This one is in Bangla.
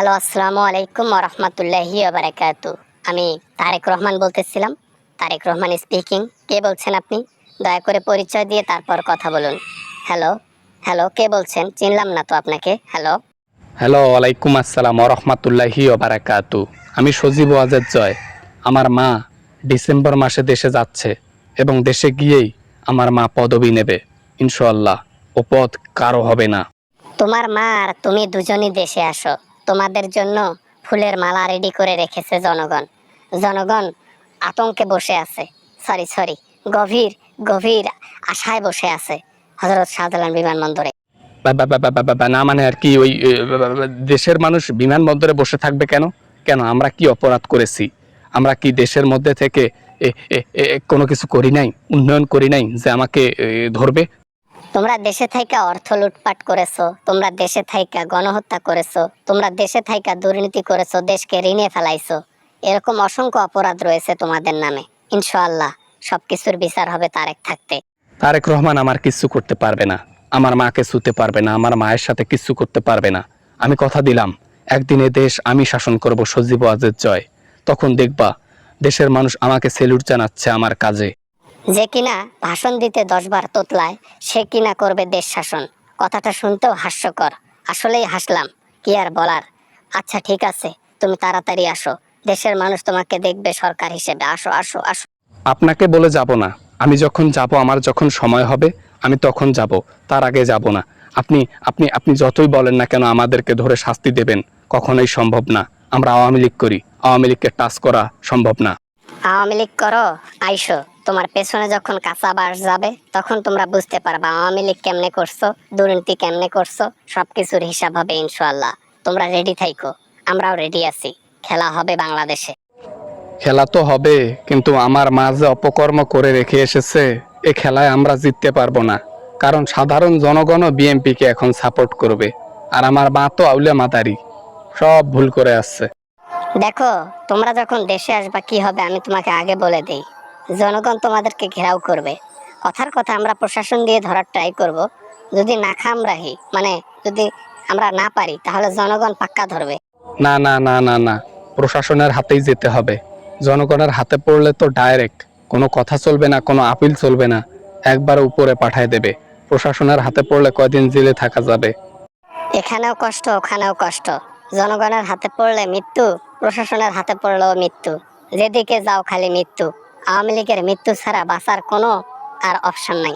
হ্যালো, আসসালামু আলাইকুম ওয়া রাহমাতুল্লাহি ওয়া বারাকাতু। আমি তারেক রহমান বলতেছিলাম। তারেক রহমান স্পিকিং। কে বলছেন আপনি? দয়া করে পরিচয় দিয়ে তারপর কথা বলুন। হ্যালো, হ্যালো, কে বলছেন? চিনলাম না তো আপনাকে। হ্যালো। হ্যালো, ওয়ালাইকুম আসসালাম ওরহমাতুল্লাহি ওবারাকাতু। আমি সজীব ওয়াজেদ জয়। আমার মা ডিসেম্বর মাসে দেশে যাচ্ছে এবং দেশে গিয়েই আমার মা পদবি নেবে ইনশাআল্লাহ। ও পদ কারো হবে না। তোমার মা আর তুমি দুজনই দেশে আসো। তোমাদের জন্য ফুলের মালা রেডি করে রেখেছে জনগণ। জনগণ আতঙ্কে বসে আছে। সরি সরি, গভীর গভীর আশায় বসে আছে হযরত শাহজালাল বিমানবন্দরে। না মানে আর কি ওই দেশের মানুষ বিমানবন্দরে বসে থাকবে কেন? কেন আমরা কি অপরাধ করেছি? আমরা কি দেশের মধ্যে থেকে কোনো কিছু করি নাই, উন্নয়ন করি নাই যে আমাকে ধরবে? তোমরা দেশে থাইকা অর্থ লুটপাট করেছো, তোমরা দেশে থাইকা গণহত্যা করেছো, তোমরা দেশে থাইকা দুর্নীতি করেছো, দেশকে ঋণে ফেলাইছো। এরকম অসংখ্য অপরাধ রয়েছে তোমাদের নামে। ইনশাআল্লাহ সবকিছুর বিচার হবে তারেক থাকতে। তারেক রহমান আমার কিচ্ছু করতে পারবে না, আমার মাকে ছুতে পারবে না, আমার মায়ের সাথে কিচ্ছু করতে পারবে না। আমি কথা দিলাম, একদিনে দেশ আমি শাসন করব, সজীব ওয়াজেদ জয়। তখন দেখবা দেশের মানুষ আমাকে সেলুট জানাচ্ছে আমার কাজে। যে কিনা ভাষণ দিতে 10 বার তোতলায়, সে কিনা করবে দেশ শাসন। কথাটা শুনতেও হাস্যকর। আসলেই হাসলাম, কি আর বলার। আচ্ছা ঠিক আছে, তুমি তাড়াতাড়ি আসো। দেশের মানুষ তোমাকে দেখবে সরকার হিসেবে। আসো আসো আসো। আপনাকে বলে যাব না, আমি যখন যাব, আমার যখন সময় হবে আমি তখন যাব, তার আগে যাব না। আপনি আপনি আপনি যতই বলেন না কেন আমাদেরকে ধরে শাস্তি দেবেন, কখনোই সম্ভব না। আমরা আওয়ামী লীগ করি, আওয়ামী লীগকে টাচ করা সম্ভব না। আওয়ামী লীগ করো, আইসো। তোমার পেছনে যখন কাঁচা বাস যাবে তখন তোমরা বুঝতে পারবা আওয়ামী লীগ কেমনে করছো, দুর্নীতি কেমনে করছো। সবকিছুর হিসাব হবে ইনশাআল্লাহ। তোমরা রেডি থাইকো, আমরাও রেডি আছি। খেলা হবে বাংলাদেশে। খেলা তো হবে, কিন্তু আমার মা যে অপকর্ম করে রেখে এসেছে, এ খেলায় আমরা জিততে পারবো না। কারণ সাধারণ জনগণও বিএনপিকে এখন সাপোর্ট করবে, আর আমার মা তো আউলিয়া মাদারি, সব ভুল করে আসছে। দেখো, তোমরা যখন দেশে আসবা কি হবে আমি তোমাকে আগে বলে দেই। জনগণ তোমাদেরকে ঘেরাও করবে। কথার কথা আমরা প্রশাসন দিয়ে ধরার ট্রাই করব। যদি না খামরাহি, মানে যদি আমরা না পারি, তাহলে জনগণ পাক্কা ধরবে। না না না না না, প্রশাসনের হাতেই যেতে হবে। জনগণের হাতে পড়লে তো ডাইরেক্ট কোনো কথা চলবে না, কোনো আপিল চলবে না, একবার উপরে পাঠায় দেবে। প্রশাসনের হাতে পড়লে কয়দিন জেলে থাকা যাবে। এখানেও কষ্ট, ওখানেও কষ্ট। জনগণের হাতে পড়লে মৃত্যু, প্রশাসনের হাতে পড়লেও মৃত্যু। যেদিকে যাও খালি মৃত্যু। আওয়ামী লীগের মৃত্যু ছাড়া বাঁচার কোনো আর অপশন নাই।